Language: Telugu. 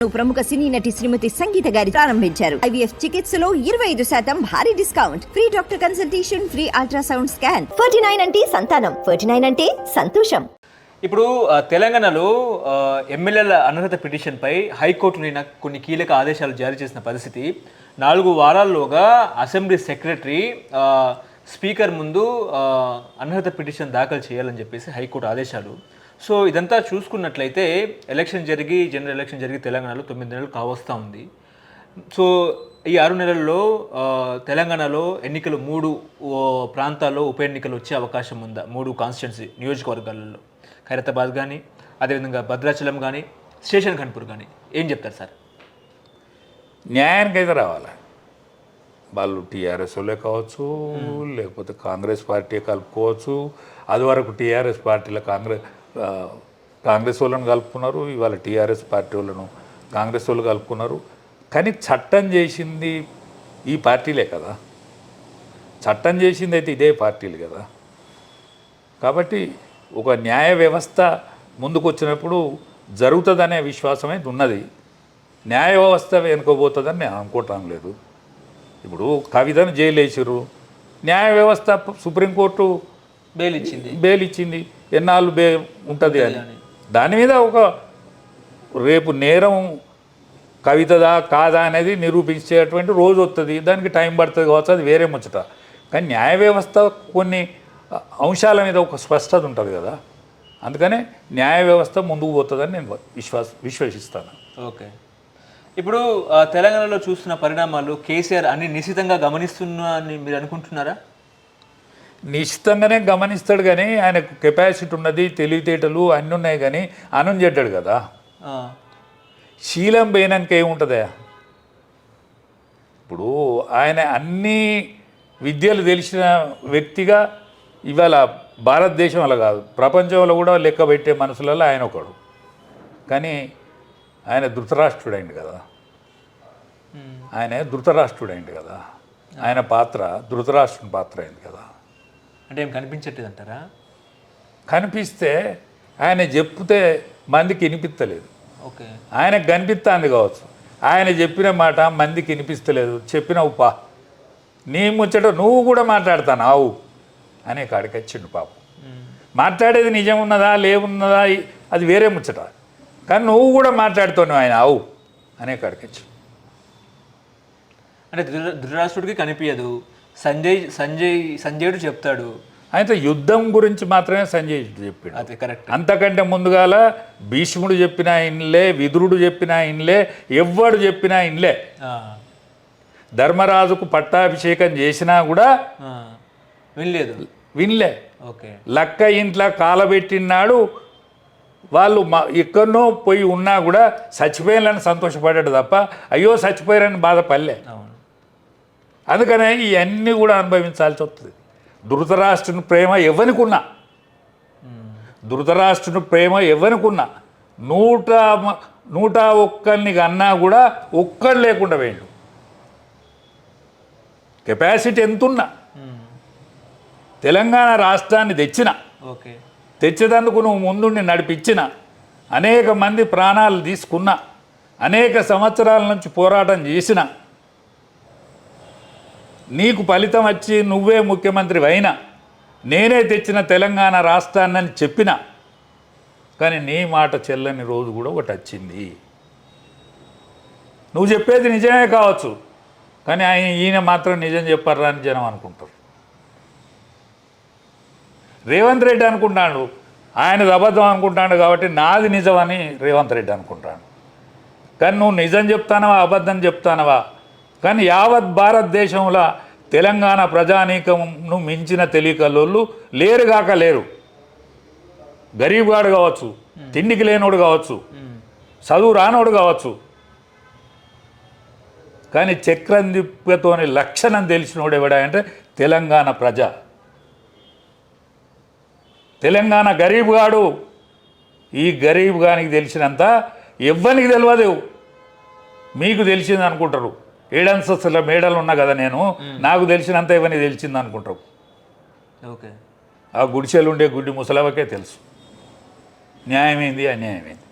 ప్రముఖ సినీ నటి శ్రీమతి సంగీత గారి ప్రారంభించారు. IVF చికిత్సలో 25% భారీ discount, free doctor consultation, free ultrasound scan. 49 అంటే సంతానం, 49 అంటే సంతోషం. ఇప్పుడు తెలంగాణలో ఎమ్మెల్యేల అనర్హత పిటిషన్పై హైకోర్టు నిన్న కొన్ని కీలక ఆదేశాలు జారీ చేసిన పరిస్థితి. 4 వారాల్లోగా అసెంబ్లీ సెక్రటరీ స్పీకర్ ముందు అనర్హత పిటిషన్ దాఖలు చేయాలని చెప్పేసి హైకోర్టు ఆదేశాలు. సో ఇదంతా చూసుకున్నట్లయితే జనరల్ ఎలక్షన్ జరిగి తెలంగాణలో 9 నెలలు కావస్తూ ఉంది. సో ఈ 6 నెలల్లో తెలంగాణలో ఎన్నికలు 3 ప్రాంతాల్లో ఉప ఎన్నికలు వచ్చే అవకాశం ఉందా? 3 కాన్స్టిట్యున్సీ నియోజకవర్గాలలో, ఖైరతాబాద్ కానీ, అదేవిధంగా భద్రాచలం కానీ, స్టేషన్ ఖాన్పూర్ కానీ. ఏం చెప్తారు సార్? న్యాయానికి అయితే రావాలి. వాళ్ళు టీఆర్ఎస్ వాళ్ళే కావచ్చు, లేకపోతే కాంగ్రెస్ పార్టీ కలుపుకోవచ్చు. అది వరకు టీఆర్ఎస్ పార్టీలో కాంగ్రెస్ వాళ్ళని కలుపుకున్నారు, ఇవాళ టీఆర్ఎస్ పార్టీ వాళ్ళను కాంగ్రెస్ వాళ్ళు కలుపుకున్నారు. కానీ చట్టం చేసింది ఈ పార్టీలే కదా, చట్టం చేసింది అయితే ఇదే పార్టీలు కదా. కాబట్టి ఒక న్యాయ వ్యవస్థ ముందుకు వచ్చినప్పుడు జరుగుతుందనే విశ్వాసం అయితే ఉన్నది. న్యాయ వ్యవస్థ వెనుకోబోతుందని నేను అనుకోవటం లేదు. ఇప్పుడు కవితను జైలు వేసారు, న్యాయ వ్యవస్థ సుప్రీంకోర్టు బెయిల్ ఇచ్చింది, ఎన్నాళ్ళు ఉంటుంది అని. దాని మీద ఒక రేపు నేరం కవితదా కాదా అనేది నిరూపించేటువంటి రోజు వస్తుంది, దానికి టైం పడుతుంది కావచ్చు, అది వేరే ముచ్చట. కానీ న్యాయ వ్యవస్థ కొన్ని అంశాల మీద ఒక స్పష్టత ఉంటుంది కదా, అందుకనే న్యాయ వ్యవస్థ ముందుకు పోతుందని నేను విశ్వసిస్తాను. ఓకే, ఇప్పుడు తెలంగాణలో చూస్తున్న పరిణామాలు కేసీఆర్ అన్ని నిశితంగా గమనిస్తున్నా అని మీరు అనుకుంటున్నారా? నిశ్చితంగానే గమనిస్తాడు, కానీ ఆయనకు కెపాసిటీ ఉన్నది, తెలివితేటలు అన్నీ ఉన్నాయి, కానీ చెడ్డాడు కదా. శీలం పోయినాక ఏముంటుందా? ఇప్పుడు ఆయన అన్ని విద్యలు తెలిసిన వ్యక్తిగా ఇవాళ భారతదేశం అలా కాదు, ప్రపంచంలో కూడా లెక్క పెట్టే మనుషులలో ఆయన ఒకడు. కానీ ఆయన ధృతరాష్ట్రుడైంది కదా, ఆయన పాత్ర ధృతరాష్ట్రుని పాత్ర అయింది కదా. అంటే ఏం కనిపించట్లేదు అంటారా? కనిపిస్తే ఆయన చెప్తే మందికి వినిపిస్తలేదు. ఓకే, ఆయనకు కనిపిస్తుంది కావచ్చు, ఆయన చెప్పిన మాట మందికి వినిపిస్తలేదు. చెప్పినవు పా, నీ ముచ్చట నువ్వు కూడా మాట్లాడతావు అనే కాడికి వచ్చిండు పాపం. మాట్లాడేది నిజం ఉన్నదా లేవున్నదా అది వేరే ముచ్చట, కానీ నువ్వు కూడా మాట్లాడుతున్నావు ఆయన అవు అనే కాడికి వచ్చి. అంటే ధృతరాష్ట్రుడికి కనిపించదు, సంజయుడు చెప్తాడు. అయితే యుద్ధం గురించి మాత్రమే సంజయుడు చెప్పాడు, అది కరెక్ట్. అంతకంటే ముందుగాల భీష్ముడు చెప్పినా ఇన్లే, విదురుడు చెప్పినా ఇన్లే, ఎవ్వడు చెప్పినా ఇన్లే. ధర్మరాజుకు పట్టాభిషేకం చేసినా కూడా వినలే. ఓకే, లక్క ఇంట్లో కాలబెట్టినాడు, వాళ్ళు ఎక్కడనో పోయి ఉన్నా కూడా చచ్చిపోయాలని సంతోషపడ్డాడు తప్ప అయ్యో చచ్చిపోయారని బాధపడలే. అందుకనే ఇవన్నీ కూడా అనుభవించాల్సి వస్తుంది. ధృతరాష్ట్రుని ప్రేమ ఎవరికున్నా, 101 కన్నా కూడా ఒక్కడు లేకుండా వేయండు. కెపాసిటీ ఎంతున్నా తెలంగాణ రాష్ట్రాన్ని తెచ్చేందుకు నువ్వు ముందుండి నడిపించిన, అనేక మంది ప్రాణాలు తీసుకున్న, అనేక సంవత్సరాల నుంచి పోరాటం చేసిన, నీకు ఫలితం వచ్చి నువ్వే ముఖ్యమంత్రి అయినా, నేనే తెచ్చిన తెలంగాణ రాష్ట్రాన్ని చెప్పిన, కానీ నీ మాట చెల్లని రోజు కూడా ఒకటి వచ్చింది. నువ్వు చెప్పేది నిజమే కావచ్చు, కానీ ఈయన మాత్రం నిజం చెప్పారా అని జనం అనుకుంటారు. రేవంత్ రెడ్డి అనుకుంటాడు ఆయనది అబద్ధం అనుకుంటాడు కాబట్టి నాది నిజమని రేవంత్ రెడ్డి అనుకుంటాడు. కానీ నువ్వు నిజం చెప్తానవా అబద్ధం చెప్తానవా? కానీ యావత్ భారతదేశంలో తెలంగాణ ప్రజానీకంను మించిన తెలియకల్లోళ్ళు లేరు. గరీబ్ గాడు కావచ్చు, తిండికి లేనోడు కావచ్చు, చదువు రానోడు కావచ్చు, కానీ చక్రం దిప్పతోని లక్షణం తెలిసినోడు ఎవడా అంటే తెలంగాణ ప్రజ. తెలంగాణ గరీబ్ గాడు. ఈ గరీబ్ గానికి తెలిసినంత ఎవ్వరికి తెలియదు, మీకు తెలిసింది అనుకుంటారు. 7 అంతస్తుల మేడలు ఉన్నా కదా నేను, నాకు తెలిసినంత ఎవరికి తెలిసింది అనుకుంటారు. ఓకే, ఆ గుడిసెలు ఉండే గుడ్డి ముసలవకే తెలుసు న్యాయమైంది అన్యాయమైంది.